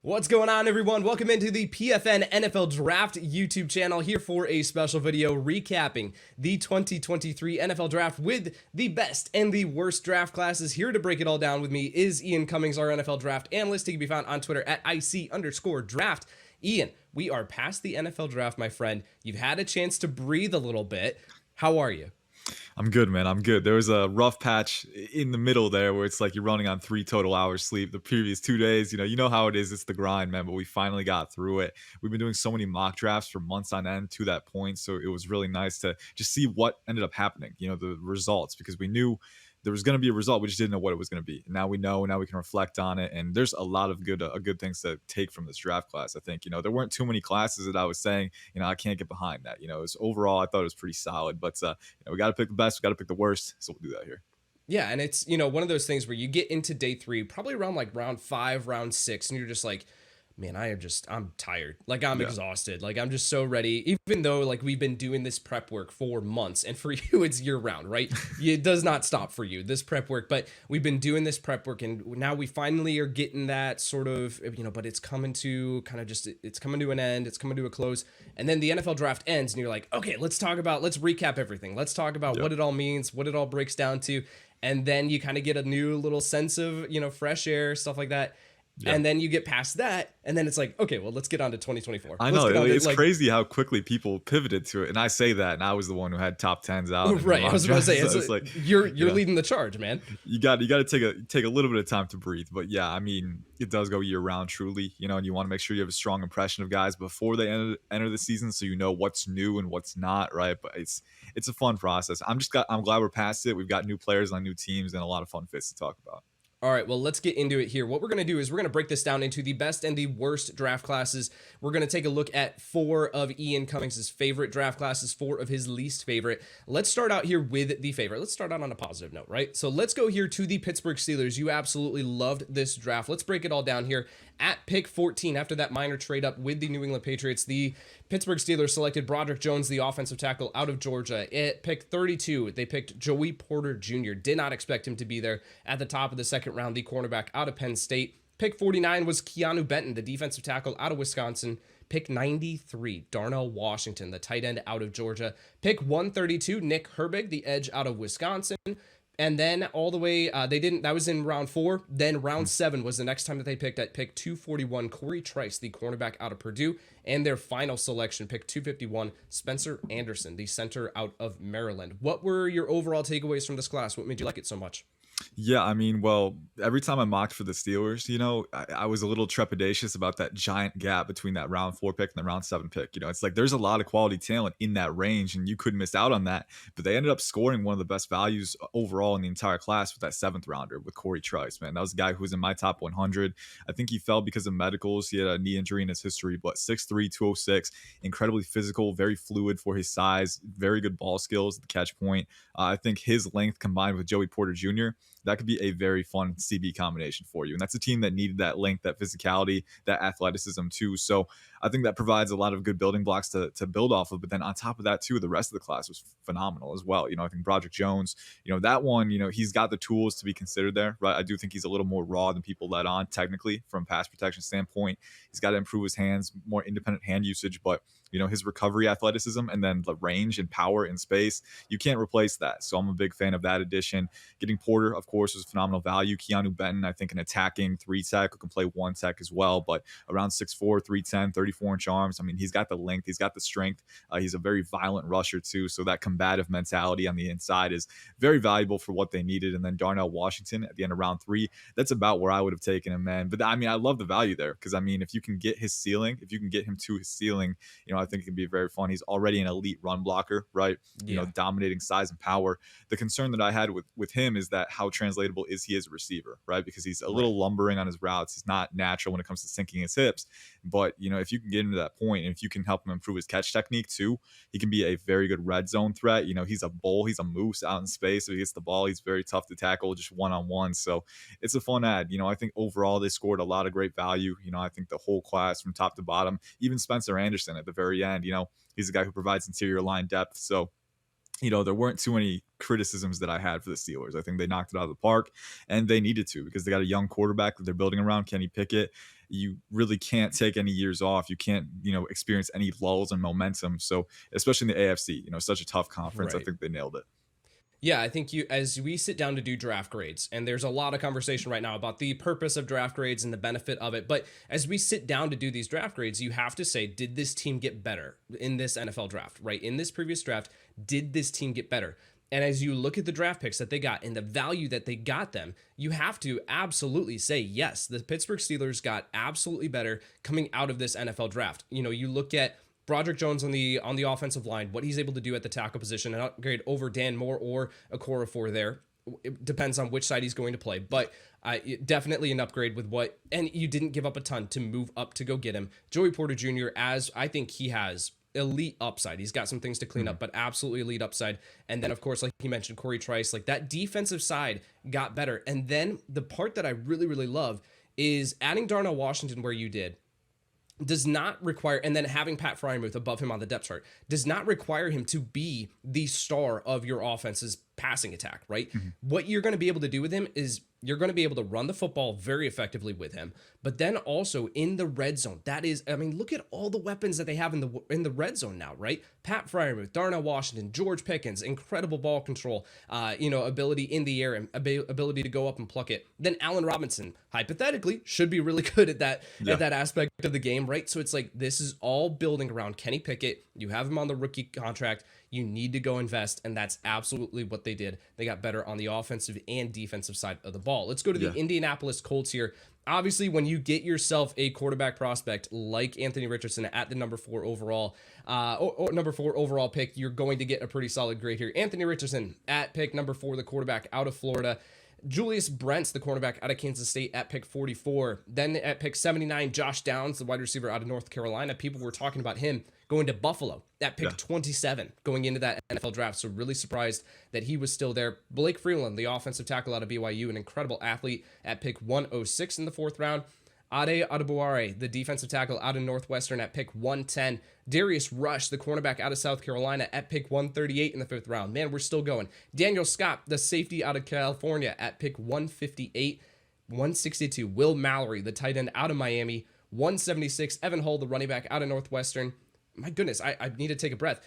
What's going on, everyone? Welcome into the PFN NFL Draft YouTube channel, here for a special video recapping the 2023 NFL Draft with the best and the worst draft classes. Here to break it all down with me is Ian Cummings, our NFL Draft analyst. He can be found on Twitter at IC_draft. Ian, we are past the NFL Draft, my friend. You've had a chance to breathe a little bit. How are you? I'm good, man. I'm good. There was a rough patch in the middle there where it's like you're running on 3 total hours sleep the previous 2 days. You know how it is. It's the grind, man. But we finally got through it. We've been doing so many mock drafts for months on end to that point. So it was really nice to just see what ended up happening, the results, because we knew there was going to be a result. We just didn't know what it was going to be. And now we know. Now we can reflect on it. And there's a lot of good things to take from this draft class. I think, there weren't too many classes that I was saying, I can't get behind that. It was overall, I thought it was pretty solid. But, we got to pick the best. We got to pick the worst. So we'll do that here. Yeah, and it's, one of those things where you get into day 3, probably around like round 5, round 6, and you're just like, man, I'm tired. Like, I'm exhausted. Like, I'm just so ready. Even though, like, we've been doing this prep work for months, and for you, it's year round, right? It does not stop for you, this prep work. But we've been doing this prep work, and now we finally are getting that sort of, but it's coming to it's coming to an end. It's coming to a close. And then the NFL draft ends, and you're like, okay, let's recap everything. Let's talk about what it all means, what it all breaks down to. And then you kind of get a new little sense of, fresh air, stuff like that. Yeah. And then you get past that, and then it's like, okay, well, let's get on to 2024. I know, it's crazy how quickly people pivoted to it. And I say that, and I was the one who had top 10s out. Right, I was about to say, it's like you're leading the charge, man. You got to take a little bit of time to breathe. But yeah, I mean, it does go year round, truly. And you want to make sure you have a strong impression of guys before they enter the season, so you know what's new and what's not, right? But it's a fun process. I'm glad we're past it. We've got new players on new teams and a lot of fun fits to talk about. All right, well, let's get into it here. What we're going to do is we're going to break this down into the best and the worst draft classes. We're going to take a look at 4 of Ian Cummings' favorite draft classes, 4 of his least favorite. Let's start out here with the favorite. Let's start out on a positive note, right? So let's go here to the Pittsburgh Steelers. You absolutely loved this draft. Let's break it all down here. At pick 14, after that minor trade up with the New England Patriots, the Pittsburgh Steelers selected Broderick Jones, the offensive tackle out of Georgia. At pick 32, they picked Joey Porter Jr. Did not expect him to be there at the top of the second round, the cornerback out of Penn State. Pick 49 was Keanu Benton, the defensive tackle out of Wisconsin. Pick 93, Darnell Washington, the tight end out of Georgia. Pick 132, Nick Herbig, the edge out of Wisconsin. And then all the way, that was in round 4. Then round 7 was the next time that they picked at pick 241, Corey Trice, the cornerback out of Purdue. And their final selection, pick 251, Spencer Anderson, the center out of Maryland. What were your overall takeaways from this class? What made you like it so much? Yeah, I mean, well, every time I mocked for the Steelers, I was a little trepidatious about that giant gap between that round 4 pick and the round 7 pick. It's like there's a lot of quality talent in that range, and you couldn't miss out on that. But they ended up scoring one of the best values overall in the entire class with that 7th rounder with Corey Trice, man. That was a guy who was in my top 100. I think he fell because of medicals. He had a knee injury in his history, but 6'3", 206, incredibly physical, very fluid for his size, very good ball skills at the catch point. I think his length combined with Joey Porter Jr., that could be a very fun CB combination for you. And that's a team that needed that length, that physicality, that athleticism too. So I think that provides a lot of good building blocks to build off of. But then on top of that too, the rest of the class was phenomenal as well. I think Broderick Jones, that one, he's got the tools to be considered there, right? I do think he's a little more raw than people let on technically from pass protection standpoint. He's got to improve his hands, more independent hand usage, but his recovery athleticism and then the range and power in space, you can't replace that. So I'm a big fan of that addition. Getting Porter, of course, was phenomenal value. Keanu Benton, I think an attacking 3-tech who can play 1-tech as well, but around 6'4", 310, 34-inch arms. I mean, he's got the length, he's got the strength. He's a very violent rusher too. So that combative mentality on the inside is very valuable for what they needed. And then Darnell Washington at the end of round 3, that's about where I would have taken him, man. But I mean, I love the value there because I mean, if you can get his ceiling, if you can get him to his ceiling, I think it can be very fun. He's already an elite run blocker, right? Yeah. Dominating size and power. The concern that I had with him is that how translatable is he as a receiver, right? Because he's a little lumbering on his routes. He's not natural when it comes to sinking his hips. But, if you can get him to that point and if you can help him improve his catch technique too, he can be a very good red zone threat. He's a bull. He's a moose out in space. So he gets the ball. He's very tough to tackle just one-on-one. So it's a fun ad. I think overall they scored a lot of great value. I think the whole class from top to bottom, even Spencer Anderson at the very end, he's a guy who provides interior line depth. So there weren't too many criticisms that I had for the Steelers. I think they knocked it out of the park, and they needed to because they got a young quarterback that they're building around, Kenny Pickett. you really can't take any years off. You can't, experience any lulls in momentum. So especially in the AFC, such a tough conference. I Right. think they nailed it. Yeah, I think as we sit down to do draft grades, and there's a lot of conversation right now about the purpose of draft grades and the benefit of it. But as we sit down to do these draft grades, you have to say, did this team get better in this NFL draft, right? In this previous draft, did this team get better? And as you look at the draft picks that they got and the value that they got them, you have to absolutely say, yes, the Pittsburgh Steelers got absolutely better coming out of this NFL draft. You look at Broderick Jones on the offensive line, what he's able to do at the tackle position, an upgrade over Dan Moore or Okorafor there. It depends on which side he's going to play, but definitely an upgrade with what, and you didn't give up a ton to move up to go get him. Joey Porter Jr., as I think he has elite upside. He's got some things to clean up, but absolutely elite upside. And then, of course, like you mentioned, Corey Trice, like that defensive side got better. And then the part that I really, really love is adding Darnell Washington where you did does not require, and then having Pat Fryermuth above him on the depth chart does not require him to be the star of your offense's passing attack, right? What you're going to be able to do with him is you're going to be able to run the football very effectively with him, but then also in the red zone. That is, I mean, look at all the weapons that they have in the red zone now, right? Pat Fryermuth, Darnell Washington, George Pickens, incredible ball control, ability in the air and ability to go up and pluck it. Then Allen Robinson, hypothetically, should be really good at that at that aspect of the game, right? So it's like this is all building around Kenny Pickett. You have him on the rookie contract. You need to go invest, and that's absolutely what they did. They got better on the offensive and defensive side of the ball. Let's go to the Indianapolis Colts here. Obviously, when you get yourself a quarterback prospect like Anthony Richardson at the number 4 overall, number 4 overall pick, you're going to get a pretty solid grade here. Anthony Richardson at pick number 4, the quarterback out of Florida. Julius Brents, the cornerback out of Kansas State, at pick 44. Then at pick 79, Josh Downs, the wide receiver out of North Carolina. People were talking about him going to Buffalo at pick 27 going into that NFL draft. So really surprised that he was still there. Blake Freeland, the offensive tackle out of BYU, an incredible athlete, at pick 106 in the 4th round. Ade Adebaware, the defensive tackle out of Northwestern, at pick 110. Darius Rush, the cornerback out of South Carolina, at pick 138 in the 5th round. Man, we're still going. Daniel Scott, the safety out of California, at pick 158. 162, Will Mallory, the tight end out of Miami. 176, Evan Hull, the running back out of Northwestern. My goodness, I need to take a breath.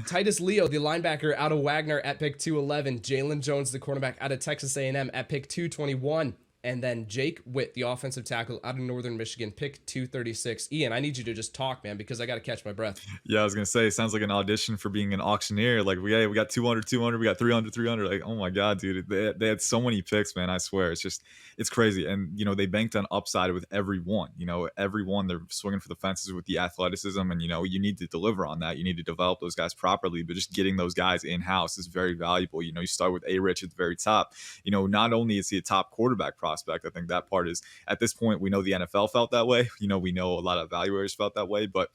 Titus Leo, the linebacker out of Wagner, at pick 211. Jalen Jones, the cornerback out of Texas A&M, at pick 221. And then Jake Witt, the offensive tackle out of Northern Michigan, pick 236. Ian, I need you to just talk, man, because I got to catch my breath. Yeah, I was gonna say, it sounds like an audition for being an auctioneer. Like we got 200, 200, we got 300, 300. Like, oh my god, dude, they had so many picks, man. I swear, it's crazy. And they banked on upside with every one. Every one they're swinging for the fences with the athleticism, and you need to deliver on that. You need to develop those guys properly. But just getting those guys in house is very valuable. You start with A-Rich at the very top. Not only is he a top quarterback prospect, I think that part is, at this point, we know the NFL felt that way. We know a lot of evaluators felt that way, but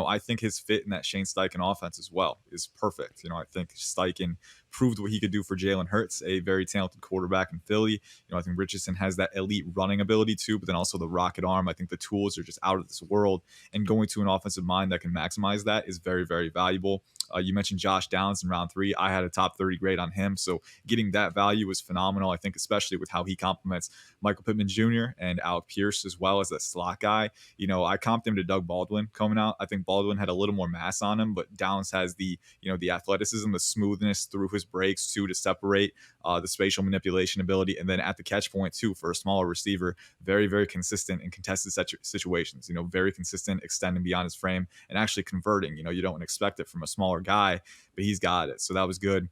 I think his fit in that Shane Steichen offense as well is perfect. I think Steichen proved what he could do for Jalen Hurts, a very talented quarterback in Philly. I think Richardson has that elite running ability too, but then also the rocket arm. I think the tools are just out of this world, and going to an offensive mind that can maximize that is very, very valuable. You mentioned Josh Downs in round 3. I had a top 30 grade on him, so getting that value was phenomenal. I think especially with how he complements Michael Pittman Jr. and Alec Pierce as well as that slot guy. I comped him to Doug Baldwin coming out. I think Baldwin had a little more mass on him, but Downs has the athleticism, the smoothness through his breaks too, to separate, the spatial manipulation ability, and then at the catch point too for a smaller receiver, very, very consistent in contested situations. Very consistent, extending beyond his frame and actually converting. You don't expect it from a smaller guy, but he's got it. So that was good.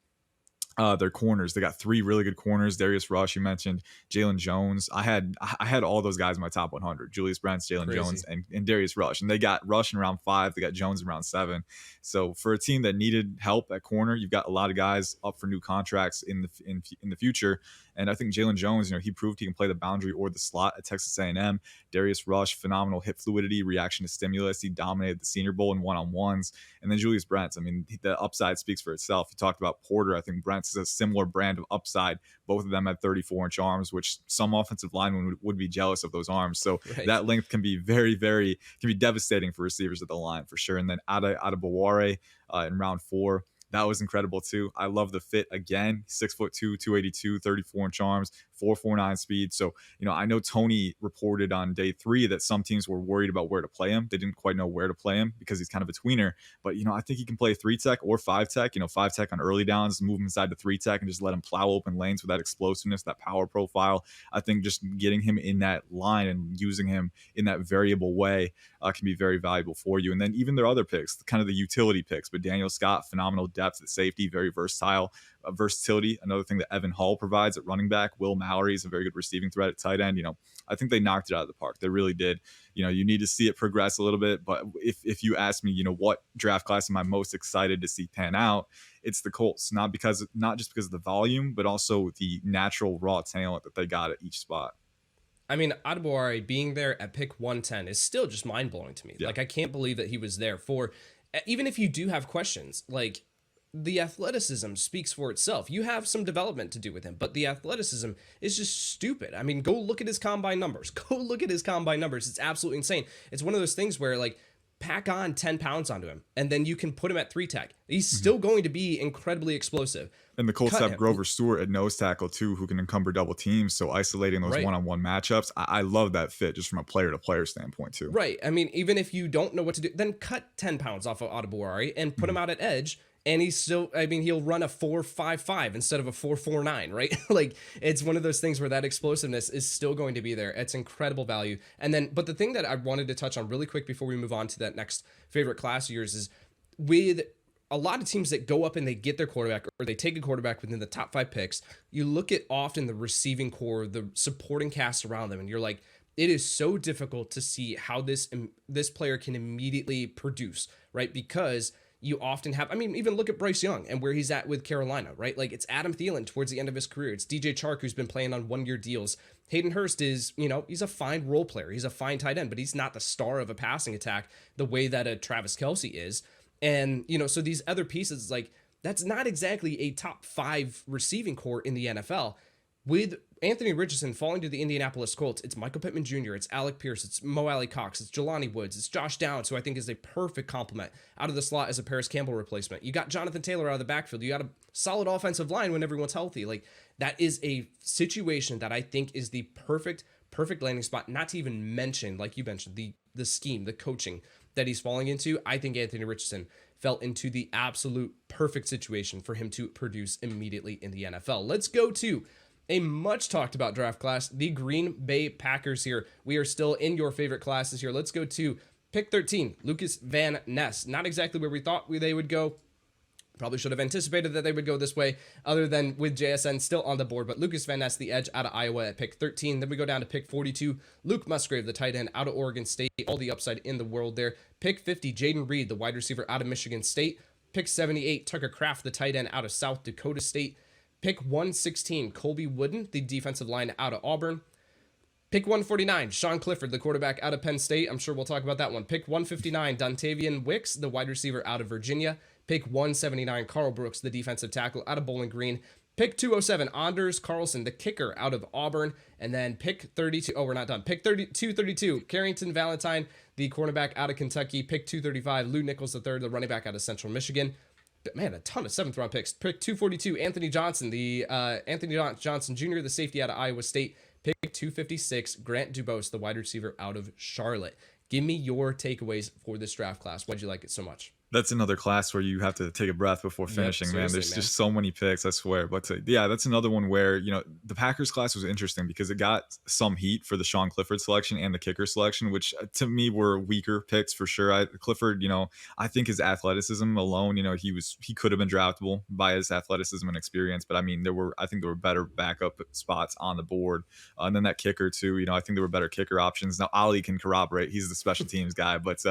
Their corners, they got 3 really good corners. Darius Rush, you mentioned, Jalen Jones. I had all those guys in my top 100: Julius Brents, Jalen Jones, and Darius Rush. And they got Rush in round 5. They got Jones in round 7. So for a team that needed help at corner, you've got a lot of guys up for new contracts in the future. And I think Jalen Jones, he proved he can play the boundary or the slot at Texas A&M. Darius Rush, phenomenal hip fluidity, reaction to stimulus. He dominated the Senior Bowl in one-on-ones. And then Julius Brents, the upside speaks for itself. You talked about Porter. I think Brents is a similar brand of upside. Both of them had 34-inch arms, which some offensive linemen would be jealous of those arms. So that length can be very, very devastating for receivers at the line for sure. And then Adebaware in round 4. That was incredible too. I love the fit again. 6'2", 282, 34-inch arms, 4.49 speed. So, I know Tony reported on day 3 that some teams were worried about where to play him. They didn't quite know where to play him because he's kind of a tweener. But, I think he can play 3 tech or 5 tech, 5 tech on early downs, move him inside to 3 tech and just let him plow open lanes with that explosiveness, that power profile. I think just getting him in that line and using him in that variable way can be very valuable for you. And then even their other picks, kind of the utility picks, but Daniel Scott, phenomenal depth at safety, very versatile. Versatility, another thing that Evan Hall provides at running back. Will Mallory is a very good receiving threat at tight end. I think they knocked it out of the park. They really did. You need to see it progress a little bit, but if you ask me, what draft class am I most excited to see pan out, it's the Colts. Not just because of the volume, but also the natural raw talent that they got at each spot. I mean, Adebawore being there at pick 110 is still just mind blowing to me. Yeah. Like, I can't believe that he was there for, even if you do have questions, like, the athleticism speaks for itself. You have some development to do with him, but the athleticism is just stupid. I mean, go look at his combine numbers. Go look at his combine numbers. It's absolutely insane. It's one of those things where, like, pack on 10 pounds onto him, and then you can put him at 3 tech. He's still going to be incredibly explosive. And the Colts have Grover Stewart at nose tackle too, who can encumber double teams. So isolating those one-on-one matchups, I love that fit just from a player-to-player standpoint too. Right. I mean, even if you don't know what to do, then cut 10 pounds off of Adebawore and put him out at edge. And he's still, I mean, he'll run a 4.55 instead of a 4.49, right? Like, it's one of those things where that explosiveness is still going to be there. It's incredible value. And then, but the thing that I wanted to touch on really quick before we move on to that next favorite class of yours is with a lot of teams that go up and they get their quarterback or they take a quarterback within the top 5 picks, you look at often the receiving core, the supporting cast around them, and you're like, it is so difficult to see how this player can immediately produce, right? Because you often have, I mean, even look at Bryce Young and where he's at with Carolina, right? Like, it's Adam Thielen towards the end of his career. It's DJ Chark, who's been playing on 1-year deals. Hayden Hurst is, he's a fine role player. He's a fine tight end, but he's not the star of a passing attack the way that a Travis Kelce is. And, so these other pieces, like, that's not exactly a top 5 receiving core in the NFL. With Anthony Richardson falling to the Indianapolis Colts, it's Michael Pittman Jr., it's Alec Pierce, it's Mo Alley Cox, it's Jelani Woods, it's Josh Downs, who I think is a perfect complement out of the slot as a Paris Campbell replacement. You got Jonathan Taylor out of the backfield. You got a solid offensive line when everyone's healthy. Like, that is a situation that I think is the perfect landing spot, not to even mention, like you mentioned, the scheme, the coaching that he's falling into. I think Anthony Richardson fell into the absolute perfect situation for him to produce immediately in the NFL. Let's go to a much talked about draft class, the Green Bay Packers here. We are still in your favorite classes here. Let's go to pick 13, Lucas Van Ness. Not exactly where we thought they would go. Probably should have anticipated that they would go this way, other than with JSN still on the board. But Lucas Van Ness, the edge out of Iowa at pick 13. Then we go down to pick 42, Luke Musgrave, the tight end out of Oregon State. All the upside in the world there. Pick 50, Jaden Reed, the wide receiver out of Michigan State. Pick 78, Tucker Kraft, the tight end out of South Dakota State. Pick 116, Colby Wooden, the defensive line out of Auburn. Pick 149, Sean Clifford, the quarterback out of Penn State. I'm sure we'll talk about that one. Pick 159, Dontavian Wicks, the wide receiver out of Virginia. Pick 179, Carl Brooks, the defensive tackle out of Bowling Green. Pick 207, Anders Carlson, the kicker out of Auburn. And then pick 32, we're not done. Pick 232, Carrington Valentine, the cornerback out of Kentucky. Pick 235, Lou Nichols III, the running back out of Central Michigan. Man, a ton of 7th round picks. Pick 242, Anthony Johnson, the Anthony Johnson Jr., the safety out of Iowa State. Pick 256, Grant Dubose, the wide receiver out of Charlotte. Give me your takeaways for this draft class. Why'd you like it so much? That's another class where you have to take a breath before finishing, man. There's just so many picks, I swear. But yeah, that's another one where, the Packers class was interesting because it got some heat for the Sean Clifford selection and the kicker selection, which to me were weaker picks for sure. Clifford, I think his athleticism alone, he could have been draftable by his athleticism and experience. But I mean, I think there were better backup spots on the board. And then that kicker too, I think there were better kicker options. Now, Ali can corroborate. He's the special teams guy. But,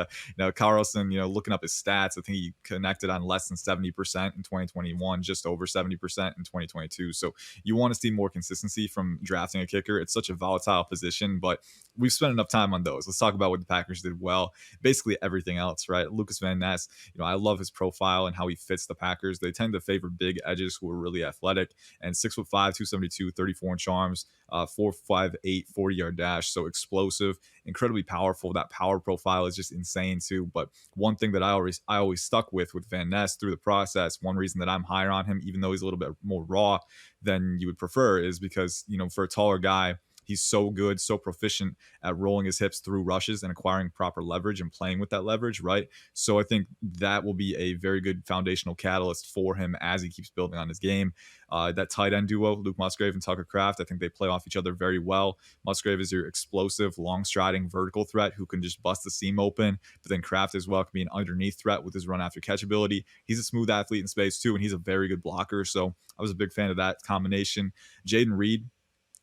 Carlson, looking up his stats, I think he connected on less than 70% in 2021, just over 70% in 2022. So you want to see more consistency from drafting a kicker. It's such a volatile position, but we've spent enough time on those. Let's talk about what the Packers did well. Basically everything else, right? Lucas Van Ness, I love his profile and how he fits the Packers. They tend to favor big edges who are really athletic, and 6'5", 272, 34-inch arms, 4.58, 40-yard dash. So explosive, incredibly powerful. That power profile is just insane too. But one thing that I always stuck with Van Ness through the process. One reason that I'm higher on him, even though he's a little bit more raw than you would prefer, is because, for a taller guy, he's so good, so proficient at rolling his hips through rushes and acquiring proper leverage and playing with that leverage, right? So I think that will be a very good foundational catalyst for him as he keeps building on his game. That tight end duo, Luke Musgrave and Tucker Kraft, I think they play off each other very well. Musgrave is your explosive, long striding vertical threat who can just bust the seam open, but then Kraft as well can be an underneath threat with his run after catch ability. He's a smooth athlete in space too, and he's a very good blocker. So I was a big fan of that combination. Jaden Reed,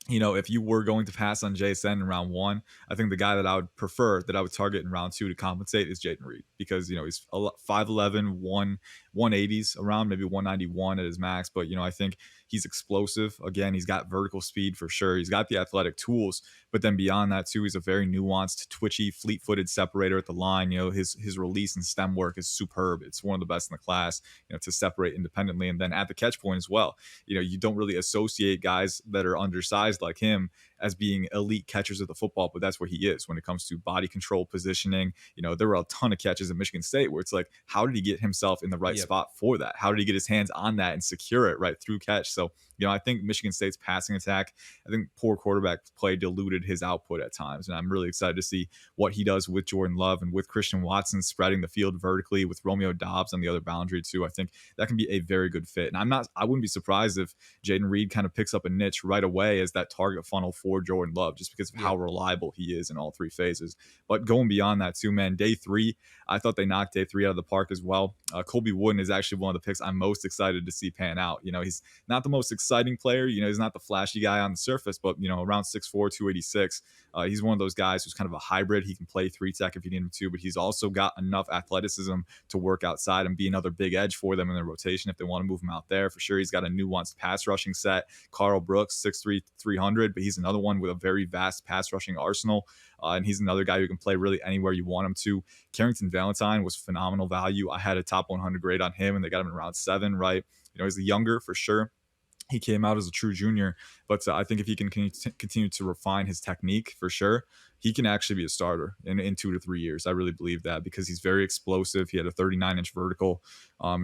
if you were going to pass on JSN in round one, I think the guy that I would prefer, that I would target in round two to compensate, is Jaden Reed, because, he's 5'11", 180s around, maybe 191 at his max. But, I think he's explosive. Again, he's got vertical speed for sure. He's got the athletic tools. But then beyond that, too, he's a very nuanced, twitchy, fleet-footed separator at the line. His release and stem work is superb. It's one of the best in the class, to separate independently. And then at the catch point as well, you don't really associate guys that are undersized like him as being elite catchers of the football, but that's what he is when it comes to body control, positioning. There were a ton of catches at Michigan State where it's like, how did he get himself in the right spot for that? How did he get his hands on that and secure it right through catch? So, I think Michigan State's passing attack, I think poor quarterback play diluted his output at times. And I'm really excited to see what he does with Jordan Love and with Christian Watson spreading the field vertically with Romeo Doubs on the other boundary too. I think that can be a very good fit. And I wouldn't be surprised if Jaden Reed kind of picks up a niche right away as that target funnel for Jordan Love, just because of how reliable he is in all three phases. But going beyond that too, man, day three, I thought they knocked day three out of the park as well. Colby Wooden is actually one of the picks I'm most excited to see pan out. He's not the most exciting player. He's not the flashy guy on the surface, but, around 6'4", 286. He's one of those guys who's kind of a hybrid. He can play three tech if you need him to, but he's also got enough athleticism to work outside and be another big edge for them in their rotation if they want to move him out there. For sure, he's got a nuanced pass rushing set. Carl Brooks, 6'3", 300, but he's another one with a very vast pass rushing arsenal. And he's another guy who can play really anywhere you want him to. Carrington Valentine was phenomenal value. I had a top 100 grade on him, and they got him in round 7, right? He's a younger for sure. He came out as a true junior, but I think if he can continue to refine his technique, for sure, he can actually be a starter in 2 to 3 years. I really believe that, because he's very explosive. He had a 39-inch vertical.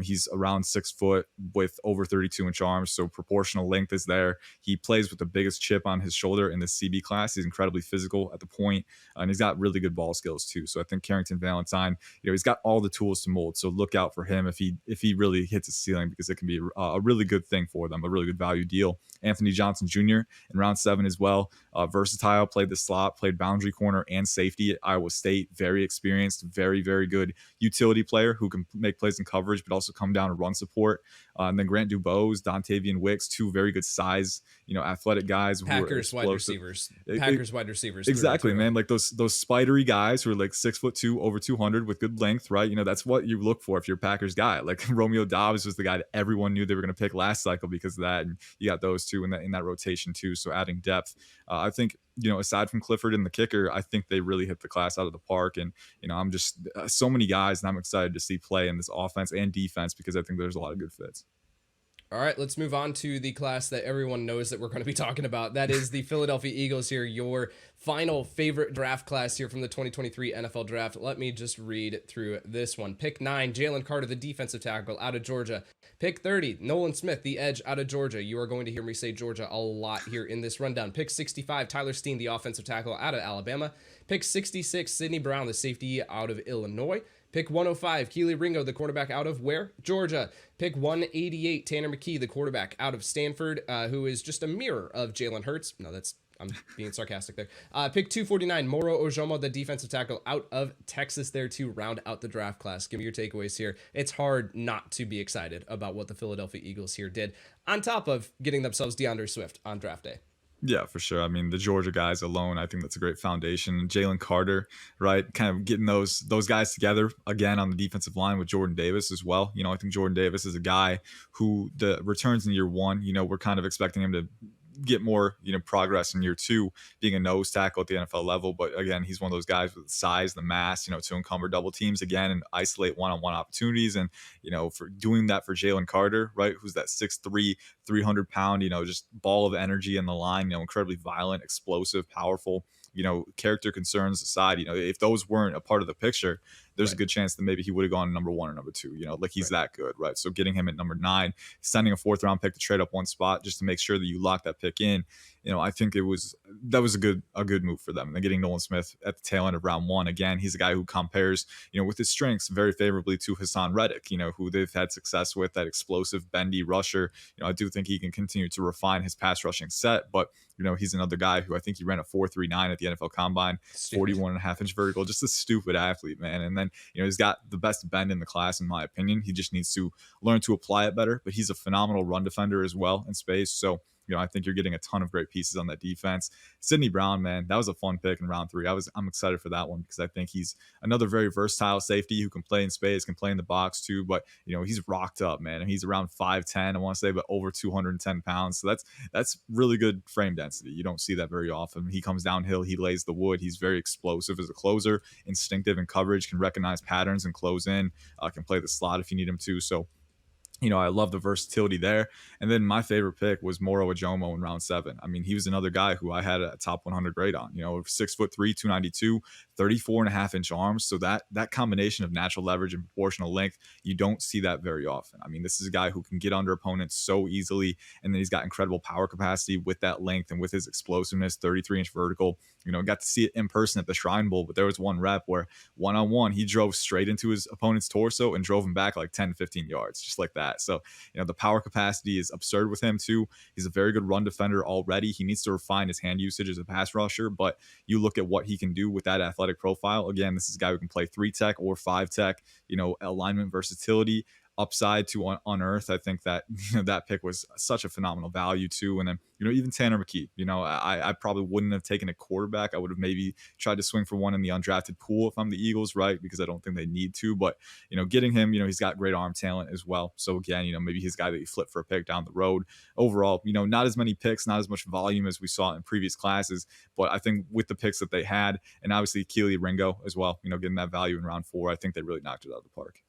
He's around 6 foot with over 32-inch arms, so proportional length is there. He plays with the biggest chip on his shoulder in the CB class. He's incredibly physical at the point, and he's got really good ball skills too. So I think Carrington Valentine, he's got all the tools to mold. So look out for him if he really hits his ceiling, because it can be a really good thing for them, a really good value deal. Anthony Johnson Jr. in round 7 as well. Versatile, played the slot, played boundary corner and safety at Iowa State. Very experienced, very, very good utility player who can make plays in coverage, but also come down and run support. And then Grant Dubose, Dontavian Wicks, 2 very good size, athletic guys. Packers wide receivers. Packers wide receivers. Exactly, man. Like those spidery guys who are like 6'2", over 200 with good length, right? That's what you look for if you're a Packers guy. Like Romeo Doubs was the guy that everyone knew they were going to pick last cycle because of that, and you got those two in that rotation too. So adding depth, I think, aside from Clifford and the kicker, I think they really hit the class out of the park. And, I'm just so many guys, and I'm excited to see play in this offense and defense, because I think there's a lot of good fits. All right, let's move on to the class that everyone knows that we're going to be talking about. That is the Philadelphia Eagles here, your final favorite draft class here from the 2023 NFL Draft. Let me just read through this one. Pick 9, Jalen Carter, the defensive tackle out of Georgia. Pick 30, Nolan Smith, the edge out of Georgia. You are going to hear me say Georgia a lot here in this rundown. Pick 65, Tyler Steen, the offensive tackle out of Alabama. Pick 66, Sidney Brown, the safety out of Illinois. Pick 105, Keely Ringo, the quarterback out of where? Georgia. Pick 188, Tanner McKee, the quarterback out of Stanford, who is just a mirror of Jalen Hurts. No, I'm being sarcastic there. Pick 249, Moro Ojomo, the defensive tackle out of Texas there to round out the draft class. Give me your takeaways here. It's hard not to be excited about what the Philadelphia Eagles here did, on top of getting themselves DeAndre Swift on draft day. Yeah, for sure. I mean, the Georgia guys alone, I think that's a great foundation. Jalen Carter, right? Kind of getting those guys together again on the defensive line with Jordan Davis as well. I think Jordan Davis is a guy who the returns in year 1, we're kind of expecting him to get more, progress in year 2, being a nose tackle at the NFL level. But again, he's one of those guys with the size, the mass, to encumber double teams again and isolate one-on-one opportunities. And, for doing that for Jalen Carter, right, who's that 6'3", 300-pound, just ball of energy in the line, incredibly violent, explosive, powerful. Character concerns aside, if those weren't a part of the picture, there's a Right. good chance that maybe he would have gone number one or number two. Like he's Right. that good, right? So getting him at number 9, sending a fourth round pick to trade up one spot just to make sure that you lock that pick in. I think that was a good move for them. And then getting Nolan Smith at the tail end of round 1, again, he's a guy who compares, with his strengths very favorably to Hassan Reddick, who they've had success with, that explosive, bendy rusher. I do think he can continue to refine his pass rushing set, but he's another guy who I think he ran a 4.39 at the NFL Combine, Stupid. 41.5-inch vertical, just a stupid athlete, man. And then, he's got the best bend in the class, in my opinion. He just needs to learn to apply it better, but he's a phenomenal run defender as well in space. So, I think you're getting a ton of great pieces on that defense. Sidney Brown, man, that was a fun pick in round 3. I'm excited for that one because I think he's another very versatile safety who can play in space, can play in the box too. But he's rocked up, man, and he's around 5'10", I want to say, but over 210 pounds. So that's really good frame density. You don't see that very often. He comes downhill, he lays the wood. He's very explosive as a closer, instinctive in coverage, can recognize patterns and close in. Can play the slot if you need him to. So I love the versatility there. And then my favorite pick was Moro Ajomo in round 7. I mean, he was another guy who I had a top 100 grade on, 6'3", 292, 34.5-inch arms. So that combination of natural leverage and proportional length, you don't see that very often. I mean, this is a guy who can get under opponents so easily. And then he's got incredible power capacity with that length and with his explosiveness, 33-inch vertical. Got to see it in person at the Shrine Bowl, but there was one rep where one-on-one, he drove straight into his opponent's torso and drove him back like 10, 15 yards, just like that. So, the power capacity is absurd with him too. He's a very good run defender already. He needs to refine his hand usage as a pass rusher, but you look at what he can do with that athletic profile. Again, this is a guy who can play 3 tech or 5 tech, alignment versatility, upside to unearth. I think that that pick was such a phenomenal value too. And then even Tanner McKee, I probably wouldn't have taken a quarterback. I would have maybe tried to swing for one in the undrafted pool if I'm the Eagles, right? Because I don't think they need to. But getting him, he's got great arm talent as well. So again, maybe he's a guy that you flip for a pick down the road. Overall, not as many picks, not as much volume as we saw in previous classes. But I think with the picks that they had, and obviously Keely Ringo as well, getting that value in round 4, I think they really knocked it out of the park.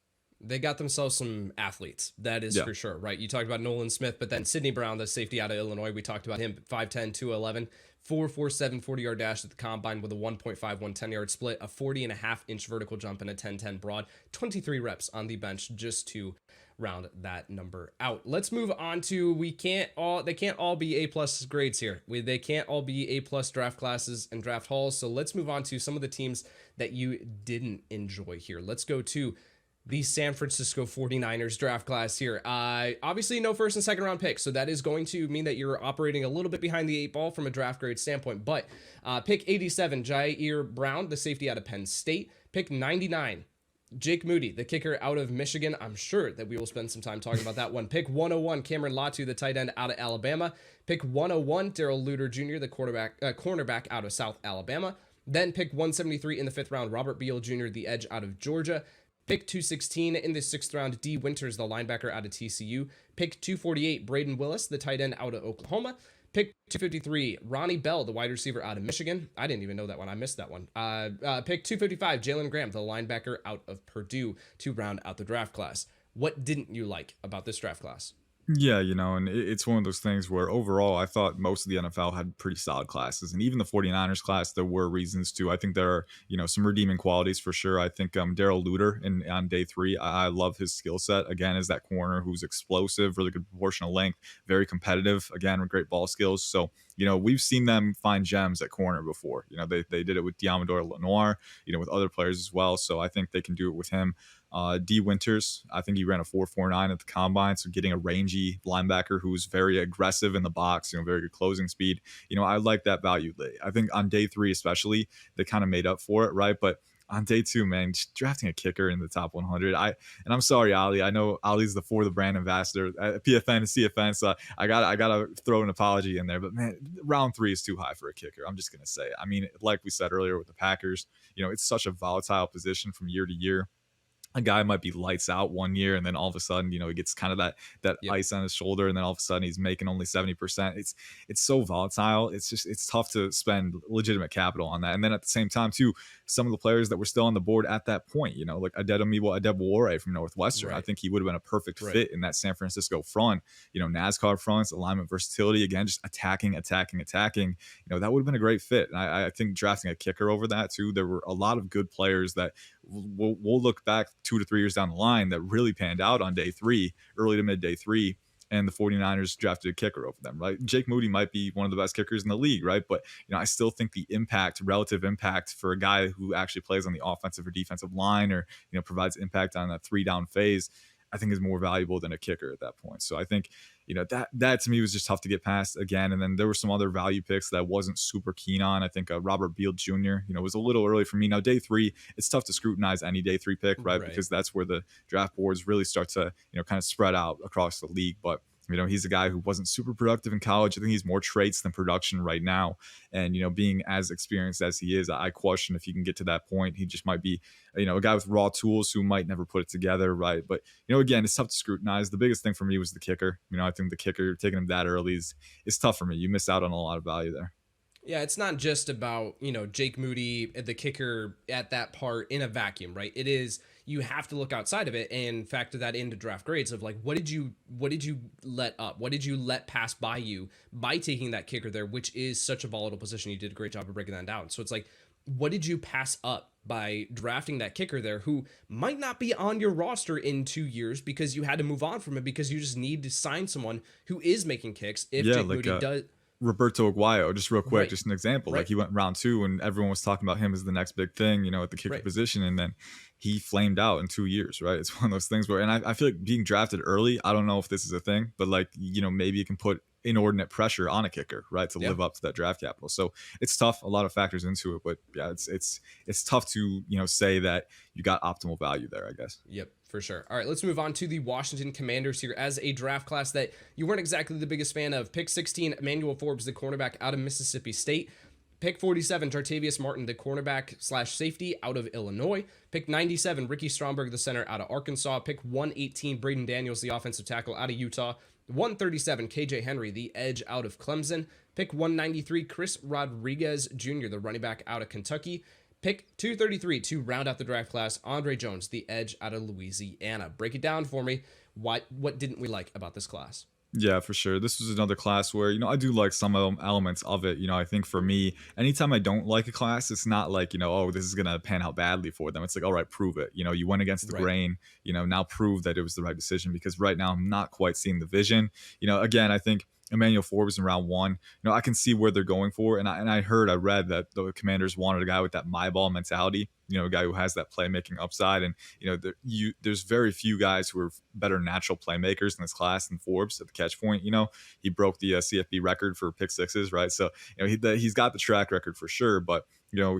They got themselves some athletes. That is Yeah. for sure, right? You talked about Nolan Smith, but then Sidney Brown, the safety out of Illinois, we talked about him, 5'10", 211, 4.47 40-yard dash at the combine with a 1.51 10-yard split, a 40.5-inch vertical jump, and a 10-10 broad. 23 reps on the bench just to round that number out. Let's move on to they can't all be A+ grades here. They can't all be A+ draft classes and draft hauls. So let's move on to some of the teams that you didn't enjoy here. Let's go to the San Francisco 49ers draft class here. Obviously, no first and second round picks, so that is going to mean that you're operating a little bit behind the 8 ball from a draft grade standpoint. But pick 87, Jair Brown, the safety out of Penn State. Pick 99, Jake Moody, the kicker out of Michigan. I'm sure that we will spend some time talking about that one. Pick 101, Cameron Latu, the tight end out of Alabama. Pick 101, Darrell Luter Jr., the cornerback out of South Alabama. Then pick 173 in the 5th round, Robert Beal Jr., the edge out of Georgia. Pick 216 in the 6th round, D. Winters, the linebacker out of TCU. Pick 248, Braden Willis, the tight end out of Oklahoma. Pick 253, Ronnie Bell, the wide receiver out of Michigan. I didn't even know that one. I missed that one. Pick 255, Jalen Graham, the linebacker out of Purdue, to round out the draft class. What didn't you like about this draft class? Yeah, and it's one of those things where overall I thought most of the NFL had pretty solid classes. And even the 49ers class, there were reasons to. I think there are, some redeeming qualities for sure. I think Darrell Luter on day 3, I love his skill set. Again, as that corner who's explosive, really good proportional length, very competitive, again, with great ball skills. So, we've seen them find gems at corner before. They did it with Diamador Lenoir, with other players as well. So I think they can do it with him. D. Winters, I think he ran a 4.49 at the combine. So getting a rangy linebacker who's very aggressive in the box, very good closing speed. I like that value. I think on day 3, especially, they kind of made up for it, right? But on day 2, man, just drafting a kicker in the top 100. I'm sorry, Ali. I know Ali's the For the Brand ambassador at PFN and CFN, so I gotta throw an apology in there. But man, round 3 is too high for a kicker. I'm just gonna say. I mean, like we said earlier with the Packers, it's such a volatile position from year to year. A guy might be lights out one year and then all of a sudden, he gets kind of that Yep. ice on his shoulder, and then all of a sudden he's making only 70%. It's so volatile. It's tough to spend legitimate capital on that. And then at the same time too, some of the players that were still on the board at that point, like Adetomiwa Adebawore from Northwestern, I Right. think he would have been a perfect Right. fit in that San Francisco front. NASCAR fronts, alignment versatility, again, just attacking. That would have been a great fit. And I think drafting a kicker over that too, there were a lot of good players that we'll look back 2 to 3 years down the line that really panned out on day three, early to mid day three, and the 49ers drafted a kicker over them, right? Jake Moody might be one of the best kickers in the league, right? But, I still think the impact, relative impact for a guy who actually plays on the offensive or defensive line, or, provides impact on that 3 down phase, I think is more valuable than a kicker at that point. So I think, that to me was just tough to get past again. And then there were some other value picks that I wasn't super keen on. I think Robert Beal Jr., was a little early for me. Now, day three, it's tough to scrutinize any day three pick, right? Right. Because that's where the draft boards really start to, kind of spread out across the league. But, he's a guy who wasn't super productive in college. I think he's more traits than production right now. And, being as experienced as he is, I question if he can get to that point. He just might be, a guy with raw tools who might never put it together, right? But, again, it's tough to scrutinize. The biggest thing for me was the kicker. I think the kicker, taking him that early is tough for me. You miss out on a lot of value there. Yeah, it's not just about, Jake Moody, the kicker at that part in a vacuum, right? It is, you have to look outside of it and factor that into draft grades of like, what did you let up? What did you let pass by you by taking that kicker there, which is such a volatile position? You did a great job of breaking that down. So it's like, what did you pass up by drafting that kicker there who might not be on your roster in 2 years because you had to move on from it because you just need to sign someone who is making kicks if Jake Moody does. Roberto Aguayo, just real quick, Right. just an example. Right. Like he went round 2 and everyone was talking about him as the next big thing, at the kicker Right. position. And then he flamed out in 2 years, right? It's one of those things where, and I feel like being drafted early, I don't know if this is a thing, but like, maybe you can put inordinate pressure on a kicker, right? To live up to that draft capital. So it's tough. A lot of factors into it, but yeah, it's tough to, say that you got optimal value there, I guess. Yep, for sure. All right, let's move on to the Washington Commanders here as a draft class that you weren't exactly the biggest fan of. Pick 16, Emmanuel Forbes, the cornerback out of Mississippi State. Pick 47, Jartavius Martin, the cornerback / safety out of Illinois. Pick 97, Ricky Stromberg, the center out of Arkansas. Pick 118, Braden Daniels, the offensive tackle out of Utah. 137, KJ Henry, the edge out of Clemson. Pick 193, Chris Rodriguez Jr., the running back out of Kentucky. Pick 233 to round out the draft class, Andre Jones, the edge out of Louisiana. Break it down for me. What didn't we like about this class? Yeah, for sure. This was another class where, I do like some elements of it. I think for me, anytime I don't like a class, it's not like, oh, this is going to pan out badly for them. It's like, all right, prove it. You went against the Right. grain, now prove that it was the right decision, because right now I'm not quite seeing the vision. Again, I think Emmanuel Forbes in round 1, I can see where they're going for. And I read that the Commanders wanted a guy with that my ball mentality, a guy who has that playmaking upside. And, there's very few guys who are better natural playmakers in this class than Forbes at the catch point. He broke the CFB record for pick sixes, right? So, he's got the track record for sure, but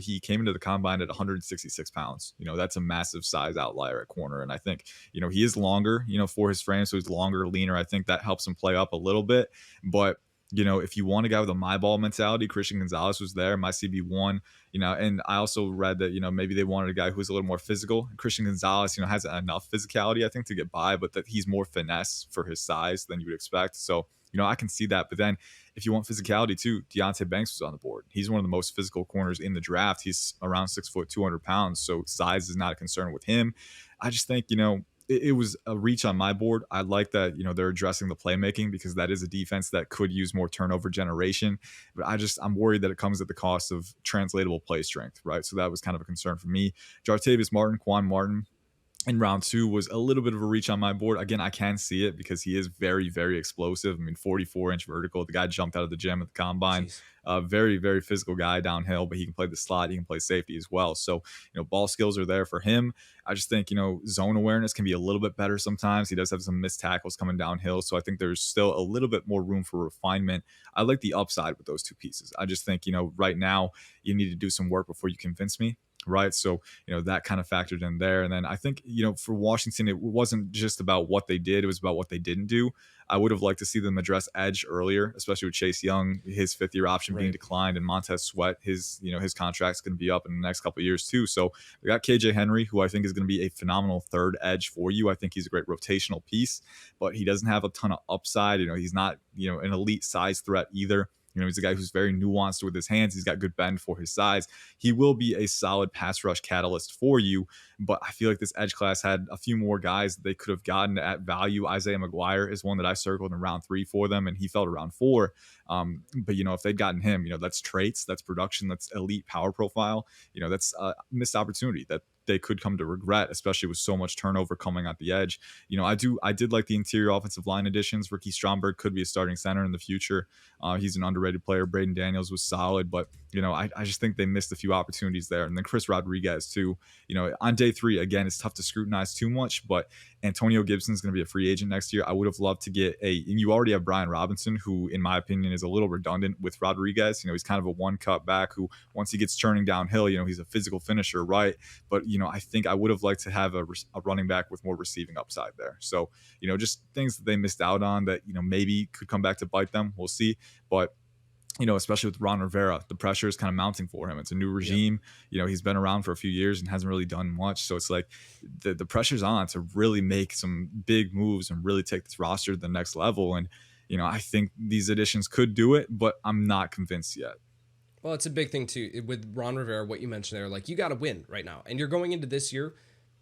he came into the combine at 166 pounds. That's a massive size outlier at corner. And I think, he is longer, for his frame. So he's longer, leaner. I think that helps him play up a little bit. But, if you want a guy with a my ball mentality, Christian Gonzalez was there, my CB1, and I also read that, maybe they wanted a guy who's a little more physical. Christian Gonzalez, has enough physicality, I think, to get by, but that he's more finesse for his size than you would expect. So, I can see that. But then if you want physicality too, Deonte Banks was on the board. He's one of the most physical corners in the draft. He's around 6 foot, 200 pounds. So size is not a concern with him. I just think, it was a reach on my board. I like that, they're addressing the playmaking, because that is a defense that could use more turnover generation. But I'm worried that it comes at the cost of translatable play strength, right? So that was kind of a concern for me. Jartavius Martin, Quan Martin, in round 2 was a little bit of a reach on my board. Again, I can see it because he is very, very explosive. I mean, 44-inch vertical. The guy jumped out of the gym at the combine. Very, very physical guy downhill, but he can play the slot. He can play safety as well. So, ball skills are there for him. I just think, zone awareness can be a little bit better sometimes. He does have some missed tackles coming downhill. So I think there's still a little bit more room for refinement. I like the upside with those two pieces. I just think, right now you need to do some work before you convince me. Right. So, that kind of factored in there. And then I think, for Washington, it wasn't just about what they did. It was about what they didn't do. I would have liked to see them address edge earlier, especially with Chase Young, his 5th-year option being declined, and Montez Sweat, his contract's going to be up in the next couple of years too. So we got KJ Henry, who I think is going to be a phenomenal third edge for you. I think he's a great rotational piece, but he doesn't have a ton of upside. He's not, an elite size threat either. He's a guy who's very nuanced with his hands. He's got good bend for his size. He will be a solid pass rush catalyst for you, but I feel like this edge class had a few more guys that they could have gotten at value. Isaiah McGuire is one that I circled in round 3 for them, and he fell to round 4. But, if they'd gotten him, that's traits, that's production, that's elite power profile. That's a missed opportunity that they could come to regret, especially with so much turnover coming at the edge. I did like the interior offensive line additions. Ricky Stromberg could be a starting center in the future. He's an underrated player. Braden Daniels was solid, but I just think they missed a few opportunities there. And then Chris Rodriguez too. On day 3, again, it's tough to scrutinize too much, but Antonio Gibson's going to be a free agent next year. I would have loved to get and you already have Brian Robinson, who in my opinion is a little redundant with Rodriguez. He's kind of a one cut back who, once he gets churning downhill, he's a physical finisher, right? But I think I would have liked to have a running back with more receiving upside there. So just things that they missed out on that maybe could come back to bite them. We'll see. But especially with Ron Rivera, the pressure is kind of mounting for him. It's a new regime. Yep. He's been around for a few years and hasn't really done much. So it's like the pressure's on to really make some big moves and really take this roster to the next level. And, I think these additions could do it, but I'm not convinced yet. Well, it's a big thing too with Ron Rivera, what you mentioned there, like you got to win right now. And you're going into this year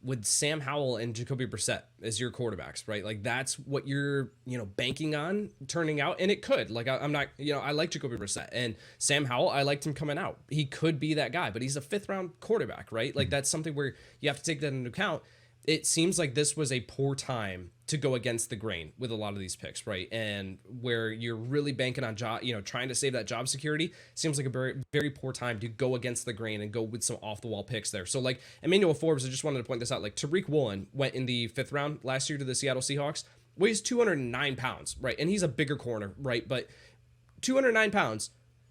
with Sam Howell and Jacoby Brissett as your quarterbacks, right? Like that's what you're, banking on turning out. And it could, like, I'm not, I like Jacoby Brissett and Sam Howell. I liked him coming out. He could be that guy, but he's a 5th round quarterback, right? Like that's something where you have to take that into account. It seems like this was a poor time to go against the grain with a lot of these picks, right? And where you're really banking on job, trying to save that job security, seems like a very, very poor time to go against the grain and go with some off the wall picks there. So like Emmanuel Forbes, I just wanted to point this out. Like Tariq Woolen went in the 5th round last year to the Seattle Seahawks, weighs 209 pounds, right? And he's a bigger corner, right? But 209 pounds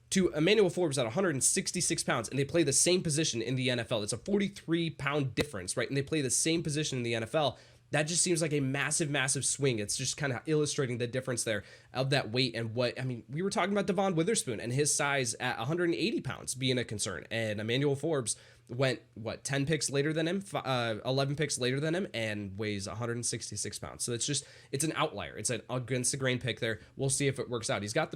to Emmanuel Forbes at 166 pounds, and they play the same position in the NFL. It's a 43-pound difference, right? And they play the same position in the NFL. That just seems like a massive, massive swing. It's just kind of illustrating the difference there of that weight and we were talking about Devon Witherspoon and his size at 180 pounds being a concern. And Emmanuel Forbes went 10 picks later than him, 11 picks later than him, and weighs 166 pounds. So it's an outlier. It's an against the grain pick there. We'll see if it works out. He's got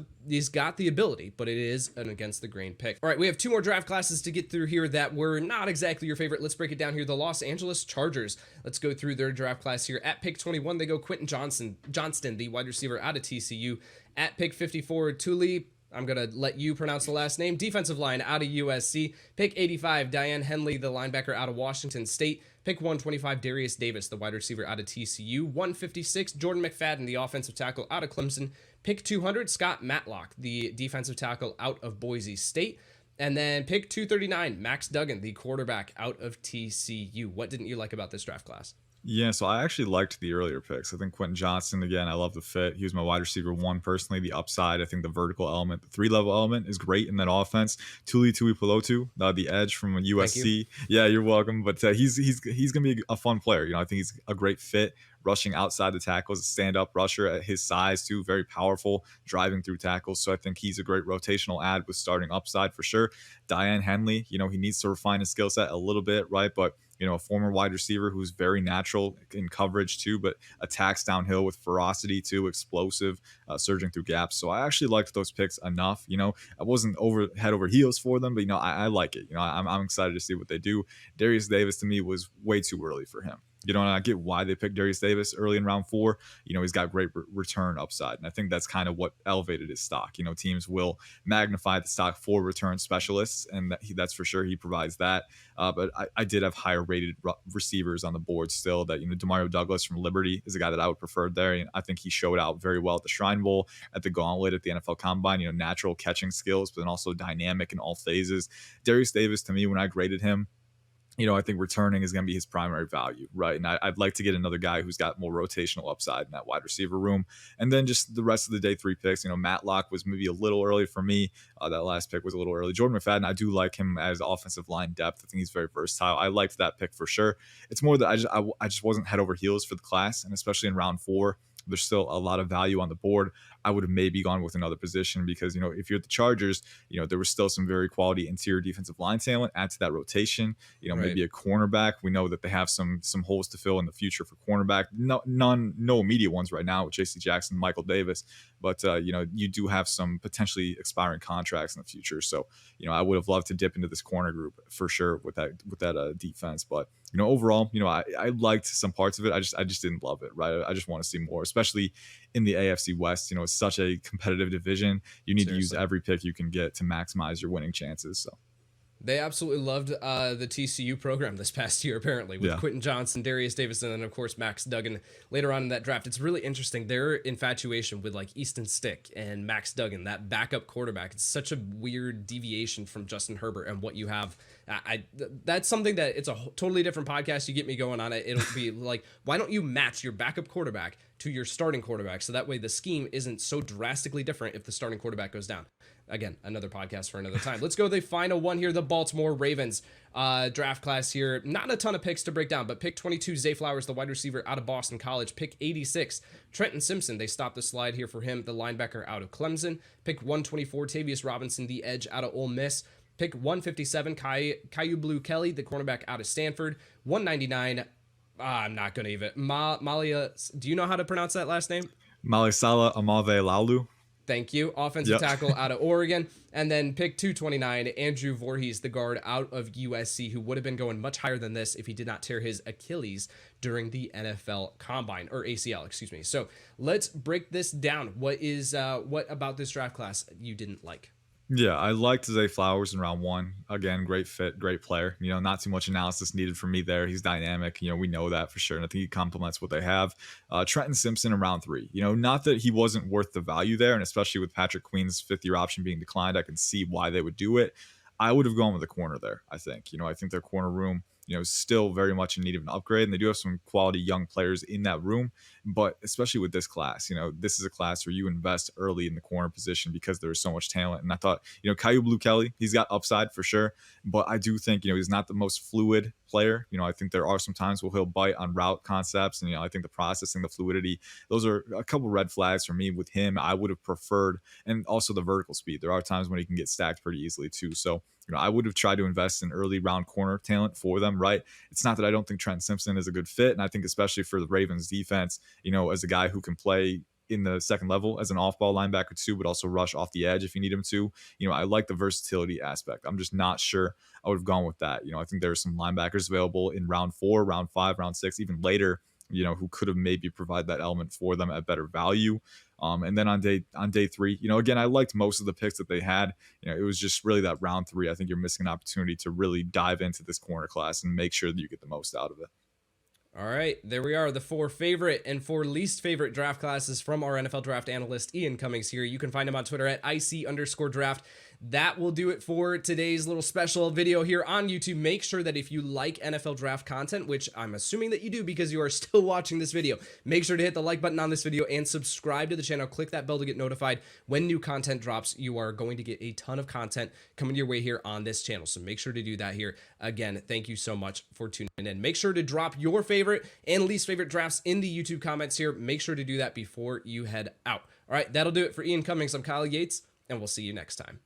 the ability, but it is an against the grain pick. All right, we have 2 more draft classes to get through here that were not exactly your favorite. Let's break it down here. The Los Angeles Chargers. Let's go through their draft class here. At pick 21, they go Quentin Johnston, the wide receiver out of TCU. At pick 54, Tuli, I'm going to let you pronounce the last name, defensive line out of USC. Pick 85, Diane Henley, the linebacker out of Washington State. Pick 125, Darius Davis, the wide receiver out of TCU. 156, Jordan McFadden, the offensive tackle out of Clemson. Pick 200, Scott Matlock, the defensive tackle out of Boise State. And then pick 239, Max Duggan, the quarterback out of TCU. What didn't you like about this draft class? Yeah, so I actually liked the earlier picks. I think Quentin Johnston, again, I love the fit. He was my wide receiver 1 personally. The upside, I think the vertical element, the 3-level element is great in that offense. Tuli Tuipulotu, the edge from USC. Yeah, you're welcome. But he's going to be a fun player. I think he's a great fit. Rushing outside the tackles, a stand-up rusher at his size too, very powerful, driving through tackles. So I think he's a great rotational add with starting upside for sure. Diane Henley, he needs to refine his skill set a little bit, right? But a former wide receiver who's very natural in coverage too, but attacks downhill with ferocity too, explosive, surging through gaps. So I actually liked those picks enough. I wasn't head over heels for them, but I like it. I'm excited to see what they do. Darius Davis to me was way too early for him. And I get why they picked Darius Davis early in round 4. He's got great return upside. And I think that's kind of what elevated his stock. Teams will magnify the stock for return specialists, and that's for sure. He provides that. But I did have higher rated receivers on the board still. That Demario Douglas from Liberty is a guy that I would prefer there. And I think he showed out very well at the Shrine Bowl, at the Gauntlet, at the NFL Combine. Natural catching skills, but then also dynamic in all phases. Darius Davis, to me, when I graded him, I think returning is going to be his primary value, right? And I'd like to get another guy who's got more rotational upside in that wide receiver room. And then just the rest of the day 3 picks, Matlock was maybe a little early for me. That last pick was a little early. Jordan McFadden, I do like him as offensive line depth. I think he's very versatile. I liked that pick for sure. It's more that I just wasn't head over heels for the class, and especially in round 4. There's still a lot of value on the board. I would have maybe gone with another position because, if you're the Chargers, there was still some very quality interior defensive line talent. Add to that rotation, right. Maybe a cornerback. We know that they have some holes to fill in the future for cornerback. No immediate ones right now with J.C. Jackson, Michael Davis. But, you do have some potentially expiring contracts in the future. So, I would have loved to dip into this corner group for sure with that defense. But, overall, I liked some parts of it. I just didn't love it, right? I just want to see more, especially in the AFC West. It's such a competitive division. You need to use every pick you can get to maximize your winning chances. So They absolutely loved the TCU program this past year, apparently, with Yeah. Quentin Johnson, Darius Davison, and of course Max Duggan later on in that draft. It's really interesting. Their infatuation with like Easton Stick and Max Duggan, that backup quarterback, it's such a weird deviation from Justin Herbert and what you have. That's something that it's a totally different podcast. You get me going on it. It'll be like, why don't you match your backup quarterback to your starting quarterback, so that way the scheme isn't so drastically different if the starting quarterback goes down. Again, another podcast for another time. Let's go to the final one here, the Baltimore Ravens draft class here. Not a ton of picks to break down, but pick 22, Zay Flowers, the wide receiver out of Boston College. Pick 86, Trenton Simpson. They stopped the slide here for him, the linebacker out of Clemson. Pick 124, Tavius Robinson, the edge out of Ole Miss. Pick 157, Caillou Blue Kelly, the cornerback out of Stanford. 199, I'm not going to even. Malia, do you know how to pronounce that last name? Malisala Amave Laulu. Thank you. Offensive tackle out of Oregon. And then pick 229, Andrew Voorhees, the guard out of USC, who would have been going much higher than this if he did not tear his Achilles during the NFL Combine, or ACL, excuse me. So let's break this down. What about this draft class you didn't like? Yeah, I liked Zay Flowers in round 1. Again, great fit, great player. Not too much analysis needed from me there. He's dynamic. We know that for sure. And I think he complements what they have. Trenton Simpson in round 3. Not that he wasn't worth the value there. And especially with Patrick Queen's 5th-year option being declined, I can see why they would do it. I would have gone with the corner there, I think. I think their corner room, is still very much in need of an upgrade. And they do have some quality young players in that room. But especially with this class, this is a class where you invest early in the corner position because there is so much talent. And I thought, Caillou Blue Kelly, he's got upside for sure. But I do think, he's not the most fluid player. I think there are some times where he'll bite on route concepts. And, I think the processing, the fluidity, those are a couple red flags for me with him. I would have preferred, and also the vertical speed. There are times when he can get stacked pretty easily too. So, I would have tried to invest in early round corner talent for them, right? It's not that I don't think Trent Simpson is a good fit. And I think especially for the Ravens defense, as a guy who can play in the second level as an off-ball linebacker too, but also rush off the edge if you need him to. I like the versatility aspect. I'm just not sure I would have gone with that. I think there are some linebackers available in round 4, round 5, round 6, even later, who could have maybe provide that element for them at better value. And then on day 3, again, I liked most of the picks that they had. It was just really that round 3. I think you're missing an opportunity to really dive into this corner class and make sure that you get the most out of it. All right, there we are, the 4 favorite and 4 least favorite draft classes from our NFL draft analyst, Ian Cummings here. You can find him on Twitter at IC_draft. That will do it for today's little special video here on YouTube. Make sure that if you like NFL draft content, which I'm assuming that you do because you are still watching this video, make sure to hit the like button on this video and subscribe to the channel. Click that bell to get notified when new content drops. You are going to get a ton of content coming your way here on this channel, so make sure to do that here. Again, thank you so much for tuning in. Make sure to drop your favorite and least favorite drafts in the YouTube comments here. Make sure to do that before you head out. All right, that'll do it for Ian Cummings. I'm Kyle Yates, and we'll see you next time.